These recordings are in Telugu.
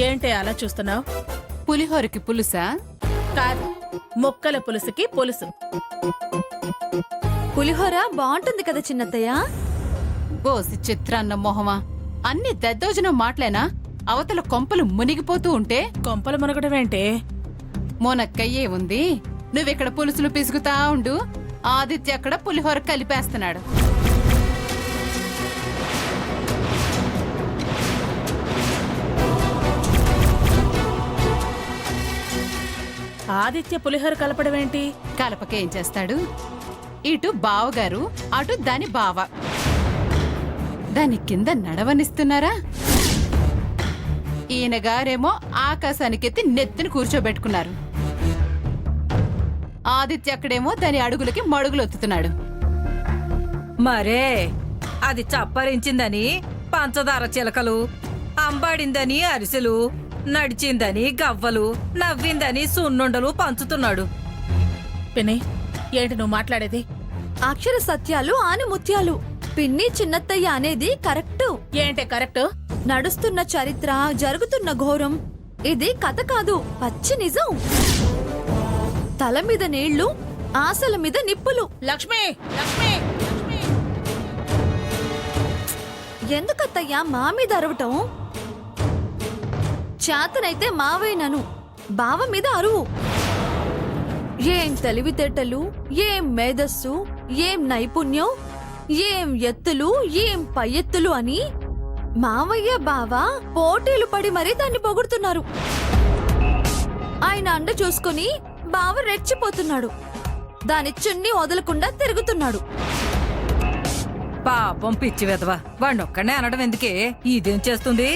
ఏంటి అలా చూస్తున్నావు? పులిహోరకి పులుసా? కాదు, ముక్కల పులుసుకి పులుసు. పులిహోర బాగుంటుంది కదా చిన్నత్తయ్య. బోసి చిత్రాన్న మొహమా, అన్ని దద్దోజనం మాటలేనా? అవతల కొంపలు మునిగిపోతూ ఉంటే కొంపలు మునగడమేంటే? మోనక్కయ్యే ఉంది. నువ్విక్కడ పులుసులు పిసుకుతా ఉండు, ఆదిత్య అక్కడ పులిహోర కలిపేస్తున్నాడు. ఆదిత్య పులిహోర కలపడమేంటి? కలపకేం చేస్తాడు? ఇటు బావగారు, అటు దాని బావ. దాని కింద నడవనిస్తున్నారా? ఈయనగారేమో ఆకాశానికెత్తి నెత్తిని కూర్చోబెట్టుకున్నారు. ఆదిత్య అక్కడేమో దాని అడుగులకి మడుగులొత్తుతున్నాడు. మరే అది చప్పరించిందని పంచదార చిలకలు, అంబాడిందని అరిసెలు, నడిచిందని గవ్వలు, నవ్విందని సున్నుండలు పంచుతున్నాడు. పిన్ని, ఏంటి నువ్వు మాట్లాడేది? అక్షర సత్యాలు ఆనిముత్యాలు. పిన్ని చిన్నత్తయ్య అనేది కరెక్టు. ఏంటి కరెక్ట్? నడుస్తున్న చరిత్ర, జరుగుతున్న ఘోరం. ఇది కథ కాదు, పచ్చి నిజం. తల మీద నీళ్లు, ఆశల మీద నిప్పులు. లక్ష్మి, లక్ష్మి, లక్ష్మి. ఎందుకత్తయ్యా మా మీద అరవటం? చేతనైతే మావైనను, బావ మీద అరువు. ఏం తెలివితేటలు, ఏం మేధస్సు, ఏం నైపుణ్యం, ఏం ఎత్తులు, ఏం పై ఎత్తులు అని మావయ్య బావ పోటీలు పడి మరీ దాన్ని పొగుడుతున్నారు. ఆయన అండ చూసుకుని బావ రెచ్చిపోతున్నాడు. దాని చున్ని వదలకుండా తిరుగుతున్నాడు. పాపం పిచ్చి వెదవా, వాణ్ణొక్కడే అనడం ఎందుకే? ఇదేం చేస్తుంది?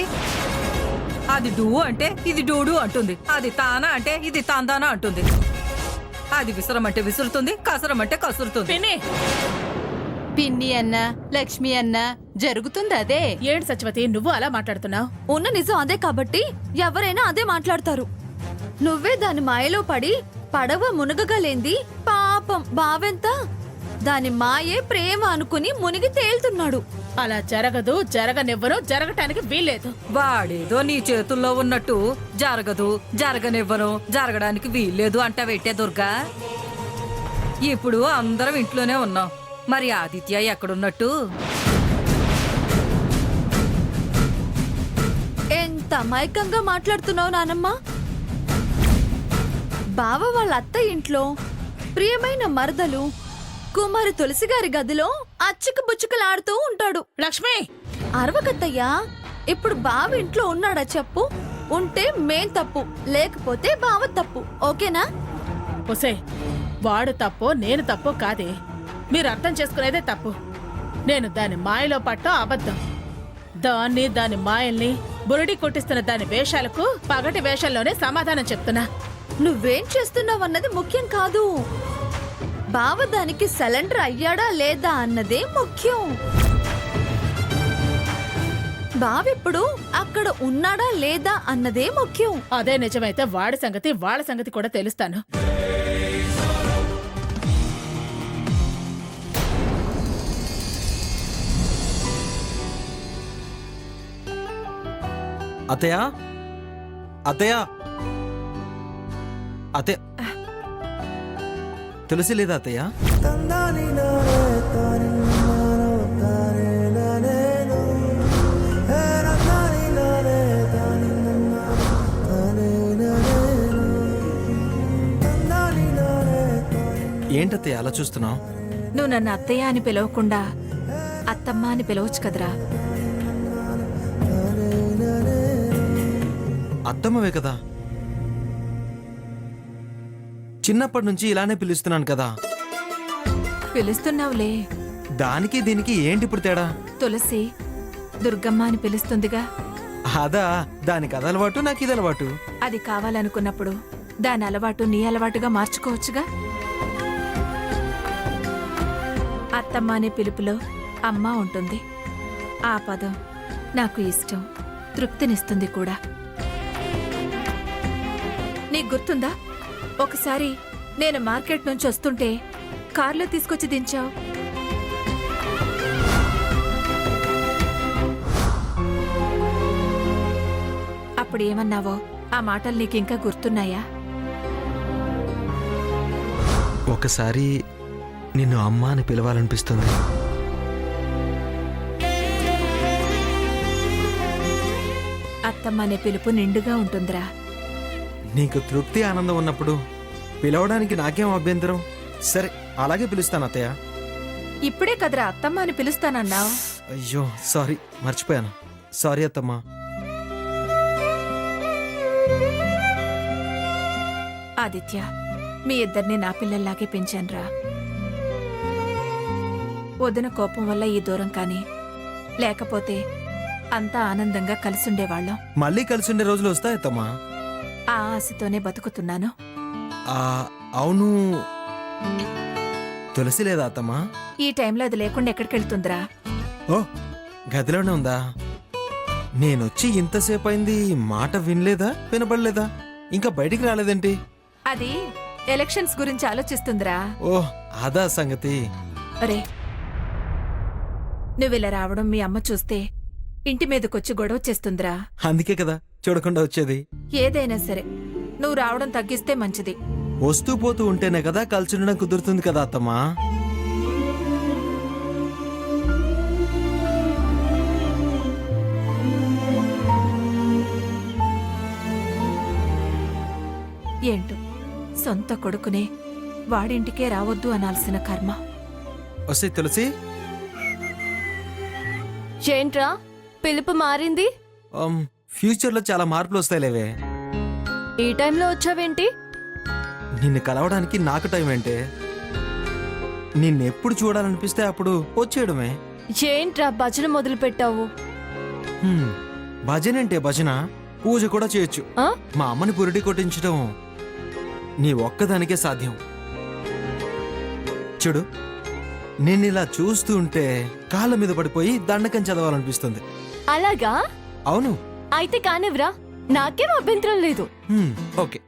అది డూ అంటే ఇది డూడు అంటుంది, అది తానా అంటే ఇది తాందానా అంటుంది. అది విసరమంటే విసురుతుంది, కసరమంటే కసురుతుంది. పిన్ని, పిన్ని అన్నా లక్ష్మి అన్నా జరుగుతుంది అదే. ఏంటి సత్యవతి నువ్వు అలా మాట్లాడుతున్నావు? ఉన్న నిజం అదే కాబట్టి ఎవరైనా అదే మాట్లాడతారు. నువ్వే దాని మాయలో పడి పడవ మునగగలేంది పాపం బావెంత. దాని మాయే ప్రేమ అనుకుని మునిగి తేలుతున్నాడు. అలా జరగదు, జరగనివ్వను, జరగటానికి వీల్లేదు. వాడేదో నీ చేతుల్లో ఉన్నట్టు జరగదు, జరగనివ్వను, జరగడానికి వీల్లేదు అంటావేట్టే దుర్గా? ఇప్పుడు అందరం ఇంట్లోనే ఉన్నాం, మరి ఆదిత్య ఎక్కడున్నట్టు? ఎంత అమాయకంగా మాట్లాడుతున్నావు నానమ్మ. బావ వాళ్ళ అత్త ఇంట్లో ప్రియమైన మరదలు కుమారి తులసి గారి గదిలో అచ్చుకు బుచ్చుకులాడుతూ ఉంటాడు. లక్ష్మి, అరవకత్తయ్యా, ఇప్పుడు బావ ఇంట్లో ఉన్నాడా చెప్పు? ఉంటే మేం తప్పు, లేకపోతే బావ తప్పు. ఓకేనా? ఒసే, వాడు తప్పో నేను తప్పో కాదే, మీరు అర్థం చేసుకునేదే తప్పు. నేను దాని మాయలో పట్టో అబద్ధం. దాన్ని, దాని మాయల్ని, బురుడి కొట్టిస్తున్న దాని వేషాలకు పగటి వేషాల్లోనే సమాధానం చెప్తున్నా. నువ్వేం చేస్తున్నావన్నది ముఖ్యం కాదు, బావ దానికి సరెండర్ అయ్యాడా లేదా అన్నదే ముఖ్యం. బావిప్పుడు అక్కడ ఉన్నాడా లేదా అన్నదే ముఖ్యం. అదే నిజమైతే వాడి సంగతి వాళ్ళ సంగతి కూడా తెలుస్తాను. అత్తయ్య, అత్తయ్య, అత్తయ్య, తులసి లేదా అత్తయ్య? ఏంటత్తయ్య అలా చూస్తున్నావు? నువ్వు నన్ను అత్తయ్య అని పిలవకుండా అత్తమ్మ అని పిలవచ్చు కదరా. అత్తమ్మవే కదా, చిన్నప్పటి నుంచి ఇలానే పిలుస్తున్నాను కదా. పిలుస్తున్నావులే. దానికి దీనికి ఏంటి ఇప్పుడు తేడా? తులసి దుర్గమ్మ అని పిలుస్తుందిగా. అదా, దానికి అది అలవాటు, నాకు ఇది అలవాటు. అది కావాలనుకున్నప్పుడు దాని అలవాటు నీ అలవాటుగా మార్చుకోవచ్చుగా. అత్తమ్మ అనే పిలుపులో అమ్మ ఉంటుంది. ఆ పదం నాకు ఇష్టం, తృప్తినిస్తుంది కూడా. నీకు గుర్తుందా, ఒకసారి నేను మార్కెట్ నుంచి వస్తుంటే కారులో తీసుకొచ్చి దించావు. అప్పుడు ఏమన్నావో ఆ మాటలు నీకింకా గుర్తున్నాయా? ఒకసారి నిన్ను అమ్మ అని పిలవాలనిపిస్తుంది. అత్తమ్మ అనే పిలుపు నిండుగా ఉంటుందిరా. నీకు తృప్తి ఆనందం ఉన్నప్పుడు పిలవడానికి నాకేం అభ్యంతరం. సరే, అలాగే పిలుస్తాను అత్తయ్య. ఇప్పుడే కదరా అత్తమ్మ అని పిలుస్తానన్నావు. అయ్యో సారీ, మర్చిపోయాను. సారీ అత్తమ్మా. ఆదిత్య, మీ ఇద్దరిని నా పిల్లల్లాగే పెంచానురా. వదిన కోపం వల్ల ఈ దూరం కానీ, లేకపోతే అంతా ఆనందంగా కలిసుండేవాళ్ళం. మళ్ళీ కలిసి ఉండే రోజులు వస్తాయి అత్తమ్మా. ఆ ఆశతోనే బతుకుతున్నాను. అవును, తులసి లేదా అత్తమ్మా? ఈ టైంలో అది లేకుండా ఎక్కడికెళ్తుందిరా? ఓ, గదిలోనే ఉందా? నేనొచ్చి ఇంతసేపు అయింది, మాట వినలేదా, వినపడలేదా? ఇంకా బయటికి రాలేదేంటి? అది ఎలక్షన్స్ గురించి ఆలోచిస్తుందిరా. ఓ, అదా సంగతి. అరే, నువ్విలా రావడం మీ అమ్మ చూస్తే ఇంటి మీదకొచ్చి గొడవ చేస్తుందిరా. అందుకే కదా చూడకుండా వచ్చేది. ఏదైనా సరే నువ్వు రావడం తగ్గిస్తే మంచిది. వస్తూ పోతూ ఉంటేనే కదా కలిసి ఉండడం కుదురుతుంది కదా అత్తమ్మా. ఏంటో సొంత కొడుకునే వాడింటికే రావద్దు అనాల్సిన కర్మ. వస్తే తులసి, ఏంట్రా పిలుపు మారింది? ఫ్యూచర్లో చాలా మార్పులు వస్తాయిలేవే. ఈ టైంలో వచ్చావేంటి? నిన్ను కలవడానికి నాకు టైం ఏంటే? నిన్నెప్పుడు చూడాలనిపిస్తే అప్పుడు వచ్చేయడమే. ఏంట్రా భజన మొదలు పెట్టావు? భజన అంటే భజన, పూజ కూడా చేయొచ్చు. ఆ? మా అమ్మని పురిటి కొట్టించడం నీ ఒక్కదానికే సాధ్యం. చూడు, నిన్నిలా చూస్తూ ఉంటే కాళ్ళ మీద పడిపోయి దండకం చదవాలనిపిస్తుంది. అలాగా? అవును. అయితే కానివ్రా, నాకేం అభ్యంతరం లేదు. ఓకే.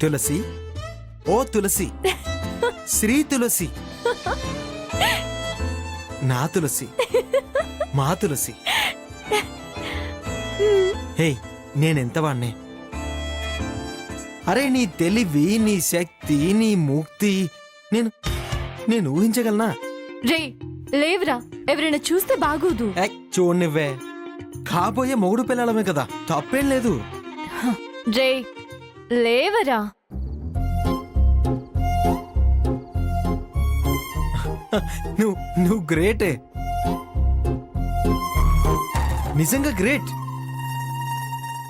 తులసి, ఓ తులసి, శ్రీ తులసి, నా తులసి, మా తులసి. హే, నేనెంత వాణ్ణే. అరే, నీ తెలివి, నీ శక్తి, నీ ముక్తి నేను ఊహించగలనా? రే లేవురా, ఎవరైనా చూస్తే బాగోదు. చూడనివ్వే, కాబోయే మొగుడు పిల్లలమే కదా, తప్పేం లేదు. రే లేవరా. నువ్వు గ్రేటే, నిజంగా గ్రేట్.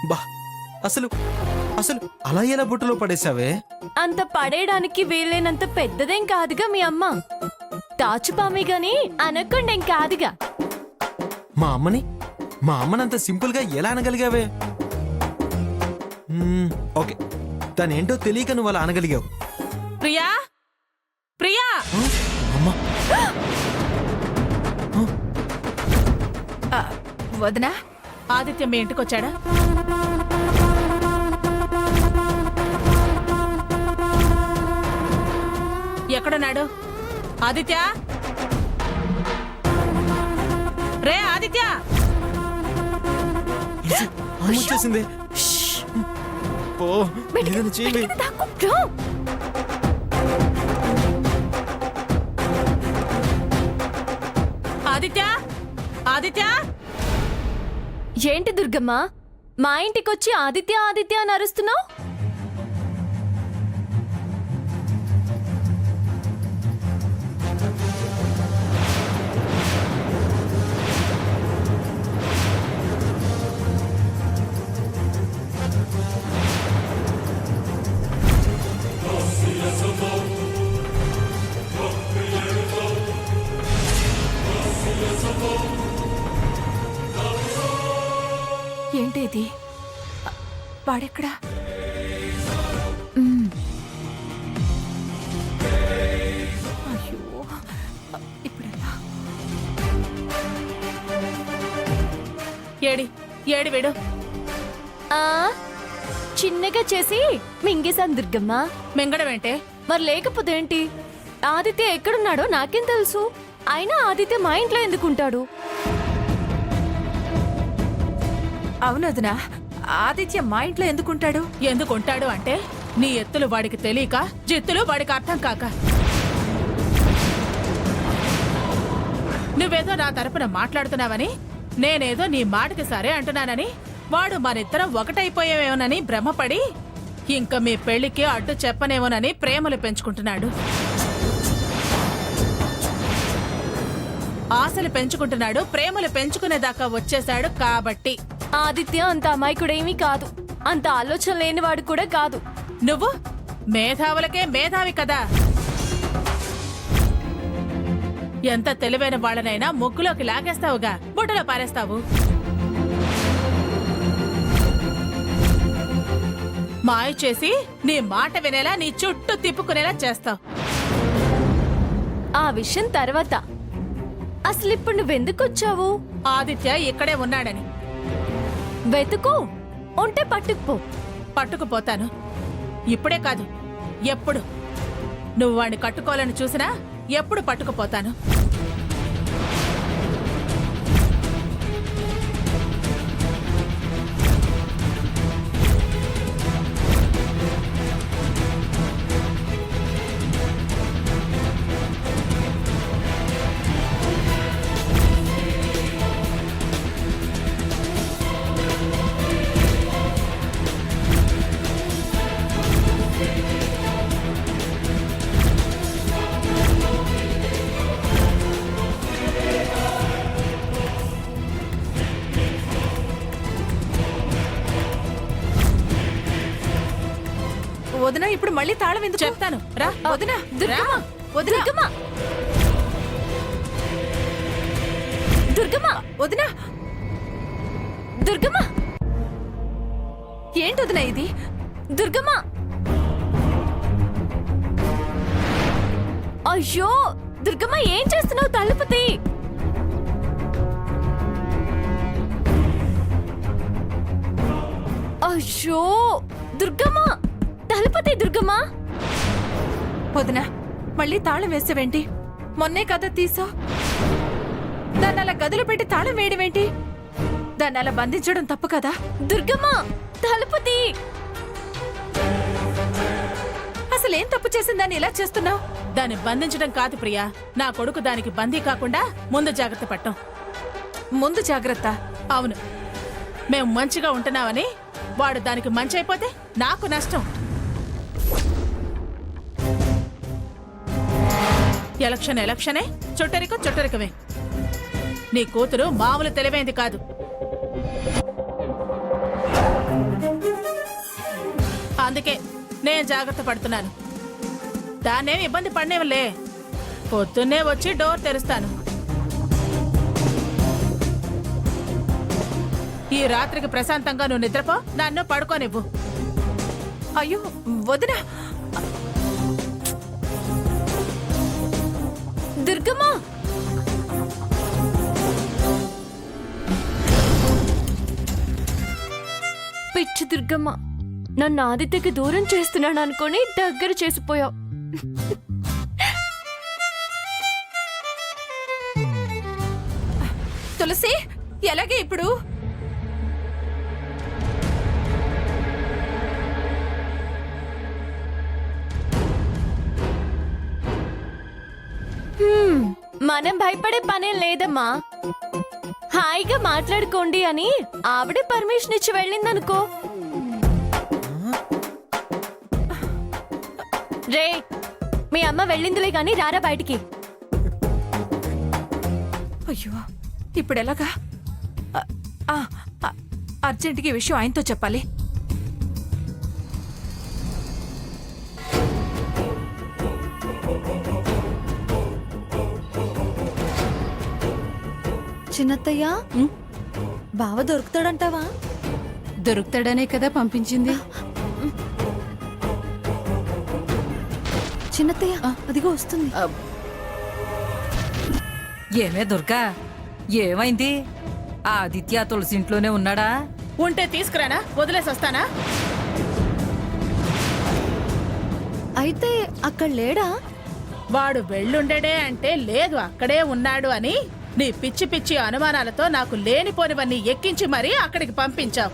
బా, అసలు అసలు అలా ఎలా బుట్టలో పడేశావే? అంత పడేయడానికి వీలైనంత పెద్దదేం కాదుగా మీ అమ్మ. తాచుపామి గాని అనకుండేం కాదుగా. మా అమ్మనంత సింపుల్ గా ఎలా అనగలిగావే? ఓకే, తనేంటో తెలియక నువ్వు అలా అనగలిగావు. ప్రియా, ప్రియా! అమ్మా, వదినా, ఆదిత్య మీ ఇంటికొచ్చాడా? ఎక్కడున్నాడు? ఆదిత్య, రే ఆదిత్య! అమ్మ వచ్చేసింది. పో, ఏదైనా చెయ్యి. ఆదిత్య, ఆదిత్య! ఏంటి దుర్గమ్మ, మా ఇంటికొచ్చి ఆదిత్య ఆదిత్య అని అరుస్తున్నావు? ఏంటి ఇది వాడెక్కడా అయ్యో ఇప్పుడెలా ఏడి వీడు. చిన్నగా చేసి మింగేశాను దుర్గమ్మ. మింగడం ఏంటే? మరి లేకపోతే ఏంటి? ఆదిత్య ఎక్కడున్నాడో నాకేం తెలుసు. అయినా ఆదిత్య మా ఇంట్లో ఎందుకుంటాడు? అవునదునా, ఆదిత్య మా ఇంట్లో ఎందుకుంటాడు? ఎందుకుంటాడు అంటే నీ ఎత్తులు వాడికి తెలియక, జిత్తులు వాడికి అర్థం కాక. నువ్వేదో నా తరపున మాట్లాడుతున్నావని, నేనేదో నీ మాటకి సరే అంటున్నానని, వాడు మనిద్దరం ఒకటైపోయేమోనని భ్రమపడి ఇంకా మీ పెళ్లికి అడ్డు చెప్పనేమోనని ప్రేమలు పెంచుకుంటున్నాడు. ఆశలు పెంచుకుంటున్నాడు, ప్రేమలు పెంచుకునేదాకా వచ్చేశాడు కాబట్టి. ఆదిత్య అంత అమాయకుడేమీ కాదు, అంత ఆలోచన లేనివాడు కూడా కాదు. నువ్వు మేధావులకే మేధావి కదా. ఎంత తెలివైన వాళ్ళనైనా ముగ్గులోకి లాగేస్తావుగా, బుట్టలో పారేస్తావు. మాయ చేసి నీ మాట వినేలా నీ చుట్టూ తిప్పుకునేలా చేస్తావు. ఆ విషయం తర్వాత. అసలు ఇప్పుడు నువ్వెందుకు వచ్చావు? ఆదిత్య ఇక్కడే ఉన్నాడని. వెతుకు, ఉంటే పట్టుకుపో. పట్టుకుపోతాను. ఇప్పుడే కాదు, ఎప్పుడు. నువ్వు వాణ్ణి కట్టుకోవాలని చూసినా ఎప్పుడు పట్టుకుపోతాను. వదినా, ఇప్పుడు మళ్ళీ తాళం ఎందుకు? చెప్తాను రా. వదినా, దుర్గమ్మ, వదినా, దుర్గమ్మ, దుర్గమ్మ, వదినా, దుర్గమ్మ, ఏంటి వదినా ఇది? దుర్గమ్మ. అయ్యో దుర్గమ్మ, ఏం చేస్తున్నావు? తలుపు తీ. అయ్యో దుర్గమ్మ, తలుపు తీ దుర్గమ్మ. వదినా, మళ్ళీ తాళం వేసావేంటి? మొన్నే కదా తీసా. దాన్ని అలా గదులు పెట్టి తాళం వేయడమేంటి? దాన్ని అలా బంధించడం తప్పు కదా? దుర్గమ్మ, తలుపు తీ. అసలు ఏం తప్పు చేసిందని ఇలా చేస్తున్నావు? దాన్ని బంధించడం కాదు ప్రియా, నా కొడుకు దానికి బందీ కాకుండా ముందు జాగ్రత్త పట్టం. ముందు జాగ్రత్త. అవును, మేం మంచిగా ఉంటున్నామని వాడు దానికి మంచి అయిపోతే నాకు నష్టం. ఎలక్షనే, చుట్టరికమే. నీ కూతురు మామూలు తెలివైంది కాదు. అందుకే నేను జాగ్రత్త పడుతున్నాను. దాన్నేం ఇబ్బంది పడనేవులే. పొద్దున్నే వచ్చి డోర్ తెరుస్తాను. ఈ రాత్రికి ప్రశాంతంగా నువ్వు నిద్రపో, నన్ను పడుకోనివ్వు. అయ్యో వదినా, దుర్గమ్మ, పిచ్చి దుర్గమ్మ, నన్ను ఆదిత్యకి దూరం చేస్తున్నాను అనుకొని దగ్గర చేసిపోయావు. తులసి, ఎలాగే ఇప్పుడు? మనం భయపడే పనేం లేదమ్మా. హాయిగా మాట్లాడుకోండి అని ఆవిడే పర్మిషన్ ఇచ్చి వెళ్ళిందనుకో. రే, మీ అమ్మ వెళ్ళిందిలే గాని రారా బయటికి. అయ్యో, ఇప్పుడు ఎలాగా? అర్జెంటుగా ఈ విషయం ఆయనతో చెప్పాలి. చిన్నత్తయ్య, బావ దొరుకుతాడంటావా? దొరుకుతాడనే కదా పంపించింది. చిన్నత్తయ్య అదిగో వస్తుంది. ఏమే దుర్గా, ఏమైంది? ఆదిత్య తులసి ఇంట్లోనే ఉన్నాడా? ఉంటే తీసుకురానా, వదిలేసి వస్తానా? అయితే అక్కడ లేడా? వాడు వెళ్ళుండడే అంటే లేదు అక్కడే ఉన్నాడు అని నీ పిచ్చి పిచ్చి అనుమానాలతో నాకు లేనిపోనివన్నీ ఎక్కించి మరీ అక్కడికి పంపించావు.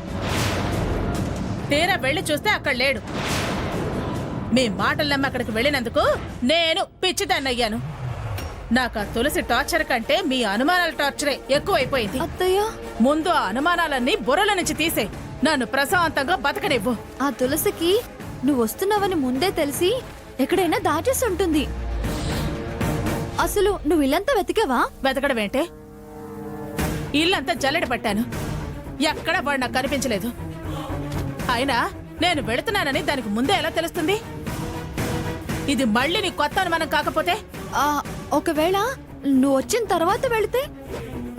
తీరా వెళ్ళి చూస్తే అక్కడ లేడు. మీ మాటలు నమ్మి అక్కడికి వెళ్ళినందుకు నేను పిచ్చిదాన్నయ్యాను. నాకు ఆ తులసి టార్చర్ కంటే మీ అనుమానాల టార్చరే ఎక్కువైపోయింది. అత్తయ్య, ముందు ఆ అనుమానాలన్నీ బుర్రల నుంచి తీసే నన్ను ప్రశాంతంగా బతకనివ్వు. ఆ తులసికి నువ్వు వస్తున్నావని ముందే తెలిసి ఎక్కడైనా దాచేసి ఉంటుంది. అసలు నువ్వు ఇల్లంతా వెతికావా? వెతకడం ఏంటే? ఇల్లంతా జల్లెడ పట్టాను, ఎక్కడ వాడు నాకు కనిపించలేదు. అయినా నేను వెళుతున్నానని దానికి ముందే ఎలా తెలుస్తుంది? ఇది మళ్ళీ నీ కొత్త అనుమానం కాకపోతే? ఒకవేళ నువ్వు వచ్చిన తర్వాత వెళితే?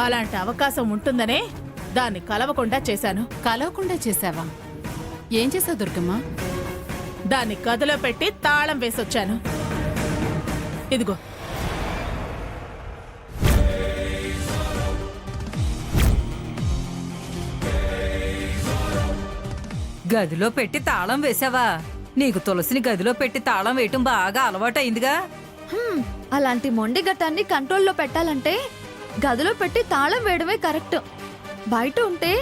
అలాంటి అవకాశం ఉంటుందనే దాన్ని కలవకుండా చేశాను. కలవకుండా చేసావా? ఏం చేసావు దుర్గమ్మ? దాన్ని గదిలో పెట్టి తాళం వేసొచ్చాను. ఇదిగో. గదిలో పెట్టి తాళం వేసావా? నీకు తులసిని గదిలో పెట్టి తాళం వేయటం బాగా అలవాటైందిగా. అలాంటి మొండి ఘటాన్ని కంట్రోల్లో పెట్టాలంటే గదిలో పెట్టి తాళం వేయడమే కరెక్ట్. బయట ఉంటే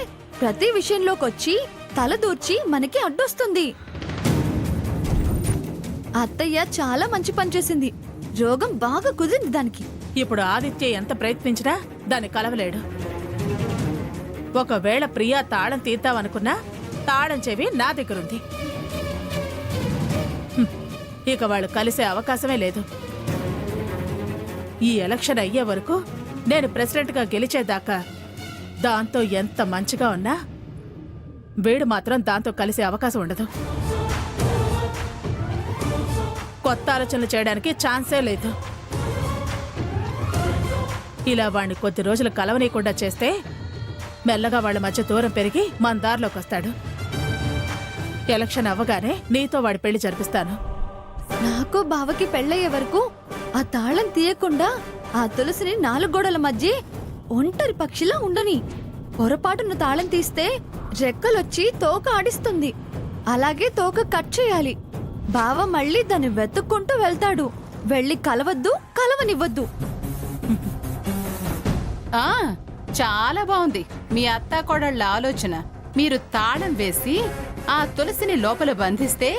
ప్రతి విషయంలోకొచ్చి తల దూర్చి మనకి అడ్డొస్తుంది. అత్తయ్య చాలా మంచి పని చేసింది. రోగం బాగా కుదిరింది దానికి. ఇప్పుడు ఆదిత్య ఎంత ప్రయత్నించినా దాన్ని కలవలేడు. ఒకవేళ ప్రియా తాళం తీద్దామనుకున్నా తాళం చెవి నా దగ్గరుంది. ఇక వాళ్ళు కలిసే అవకాశమే లేదు. ఈ ఎలక్షన్ అయ్యే వరకు నేను ప్రెసిడెంట్గా గెలిచేదాకా దాంతో ఎంత మంచిగా ఉన్నా వీడు మాత్రం దాంతో కలిసే అవకాశం ఉండదు. కొత్త ఆలోచనలు చేయడానికి ఛాన్సే లేదు. ఇలా వాణ్ణి కొద్ది రోజులు కలవనీయకుండా చేస్తే మెల్లగా వాళ్ళ మధ్య దూరం పెరిగి మన దారిలోకి వస్తాడు. ఎలక్షన్ అవ్వగానే నీతో వాడి పెళ్లి జరిపిస్తాను. నాకు బావకి పెళ్ళయ్యే వరకు ఆ తాళం తీయకుండా ఆ తులసిని 4 గోడల మధ్య ఒంటరి పక్షిలా ఉండని. పొరపాటును తాళం తీస్తే రెక్కలొచ్చి తోక ఆడిస్తుంది. అలాగే తోక కట్ చేయాలి. బావ మళ్ళీ దాన్ని వెతుక్కుంటూ వెళ్తాడు. వెళ్ళి కలవద్దు, కలవనివ్వద్దు. చాలా బాగుంది మీ అత్తా కోడళ్ళ ఆలోచన. మీరు తాళం వేసి ఆ తులసిని లోపల బంధిస్తే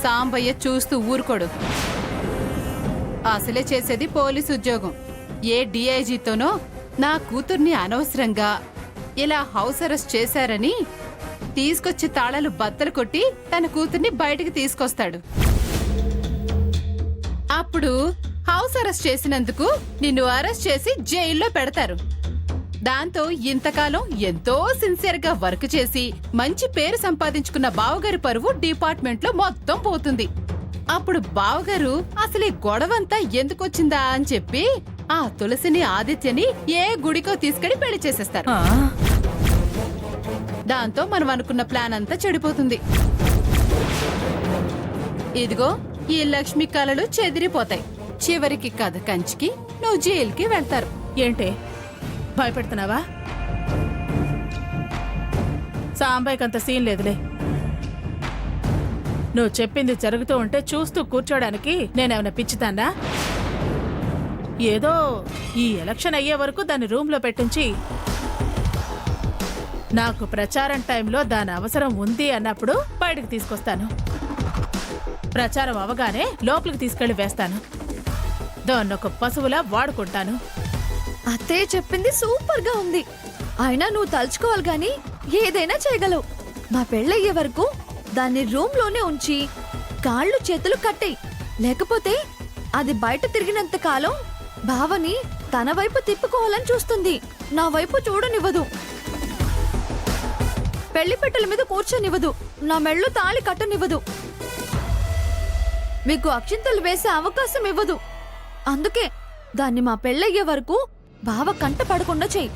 సాంబయ్య చూస్తూ ఊరుకోడు. అసలే చేసేది పోలీసు ఉద్యోగం. ఏ డిఐజీతోనో నా కూతుర్ని అనవసరంగా ఇలా హౌస్ అరెస్ట్ చేశారని తీసుకొచ్చి తాళాలు బద్దలు కొట్టి తన కూతుర్ని బయటికి తీసుకొస్తాడు. అప్పుడు హౌస్ అరెస్ట్ చేసినందుకు నిన్ను అరెస్ట్ చేసి జైల్లో పెడతారు. దాంతో ఇంతకాలం ఎంతో సిన్సియర్ గా వర్క్ చేసి మంచి పేరు సంపాదించుకున్న బావగారి పరువు డిపార్ట్మెంట్ లో మొత్తం పోతుంది. అప్పుడు బావగారు అసలు ఈ గొడవంతా ఎందుకొచ్చిందా అని చెప్పి ఆ తులసిని ఆదిత్యని ఏ గుడికో తీసుకెళ్లి పెళ్లి చేసేస్తారు. దాంతో మనం అనుకున్న ప్లాన్ అంతా చెడిపోతుంది. ఇదిగో ఈ లక్ష్మి కళలు చెదిరిపోతాయి. చివరికి కథ కంచికి నువ్వు జైలుకి వెళ్తారు. ఏంటే భయపెడుతున్నావా? సాంబాయికంత సీన్ లేదులే. నువ్వు చెప్పింది జరుగుతూ ఉంటే చూస్తూ కూర్చోడానికి నేనేమైనా పిచ్చితానా? ఏదో ఈ ఎలక్షన్ అయ్యే వరకు దాన్ని రూమ్లో పెట్టించి నాకు ప్రచారం టైంలో దాని అవసరం ఉంది అన్నప్పుడు బయటకు తీసుకొస్తాను. ప్రచారం అవగానే లోపలికి తీసుకెళ్లి వేస్తాను. దాన్నొక పశువులా వాడుకుంటాను. అత్తయ్య చెప్పింది సూపర్ గా ఉంది. అయినా నువ్వు తలుచుకోవాలి గాని ఏదైనా చేయగలవు. మా పెళ్ళయ్యే వరకు దాన్ని రూమ్ లోనే ఉంచి కాళ్ళు చేతులు కట్టేయి. లేకపోతే అది బయట తిరిగినంత కాలం భావని తన వైపు తిప్పుకోవాలని చూస్తుంది. నా వైపు చూడనివ్వదు. పెళ్లి పెట్టెల మీద కూర్చొనివ్వదు. నా మెళ్ళు తాళి కట్టనివ్వదు. మీకు అక్షింతలు వేసే అవకాశం ఇవ్వదు. అందుకే దాన్ని మా పెళ్ళయ్యే వరకు బావ కంట పడకుండా చెయ్యి.